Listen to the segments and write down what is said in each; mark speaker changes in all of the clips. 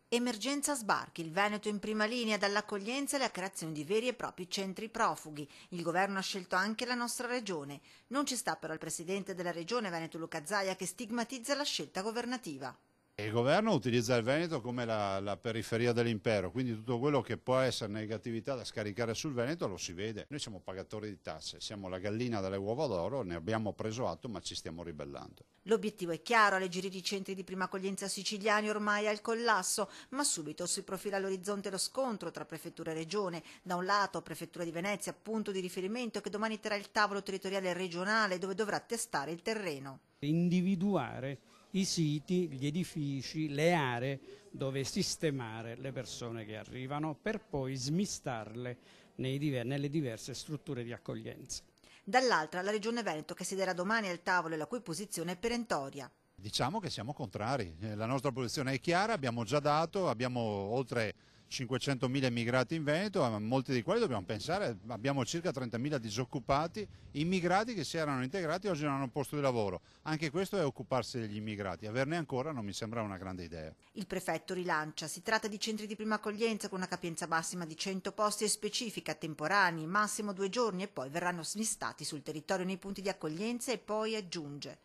Speaker 1: Emergenza sbarchi, il Veneto in prima linea dall'accoglienza e la creazione di veri e propri centri profughi. Il governo ha scelto anche la nostra regione. Non ci sta però il presidente della regione Veneto Luca Zaia che stigmatizza la scelta governativa.
Speaker 2: Il governo utilizza il Veneto come la periferia dell'impero, quindi tutto quello che può essere negatività da scaricare sul Veneto lo si vede. Noi siamo pagatori di tasse, siamo la gallina dalle uova d'oro, ne abbiamo preso atto ma ci stiamo ribellando.
Speaker 1: L'obiettivo è chiaro, alleggerire i centri di prima accoglienza siciliani ormai al collasso, ma subito si profila all'orizzonte lo scontro tra prefettura e regione. Da un lato prefettura di Venezia, punto di riferimento che domani terrà il tavolo territoriale regionale dove dovrà testare il terreno.
Speaker 3: Individuare i siti, gli edifici, le aree dove sistemare le persone che arrivano per poi smistarle nelle diverse strutture di accoglienza.
Speaker 1: Dall'altra la regione Veneto che siederà domani al tavolo e la cui posizione è perentoria.
Speaker 2: Diciamo che siamo contrari, la nostra posizione è chiara, abbiamo già dato, abbiamo oltre 500.000 immigrati in Veneto, a molti dei quali dobbiamo pensare, abbiamo circa 30.000 disoccupati, immigrati che si erano integrati e oggi non hanno un posto di lavoro. Anche questo è occuparsi degli immigrati, averne ancora non mi sembra una grande idea.
Speaker 1: Il prefetto rilancia, si tratta di centri di prima accoglienza con una capienza massima di 100 posti e specifica, temporanei, massimo 2 giorni e poi verranno smistati sul territorio nei punti di accoglienza e poi aggiunge.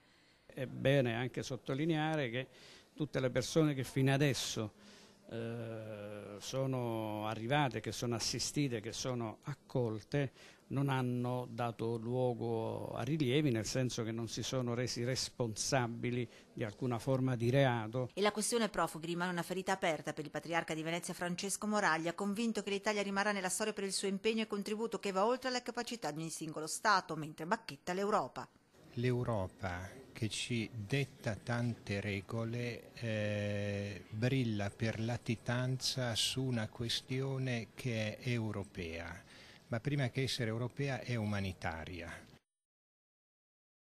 Speaker 3: È bene anche sottolineare che tutte le persone che fino adesso sono arrivate, che sono assistite, che sono accolte, non hanno dato luogo a rilievi, nel senso che non si sono resi responsabili di alcuna forma di reato.
Speaker 1: E la questione profughi rimane una ferita aperta per il patriarca di Venezia Francesco Moraglia, convinto che l'Italia rimarrà nella storia per il suo impegno e contributo che va oltre la capacità di ogni singolo Stato, mentre bacchetta l'Europa.
Speaker 4: L'Europa che ci detta tante regole brilla per latitanza su una questione che è europea, ma prima che essere europea è umanitaria.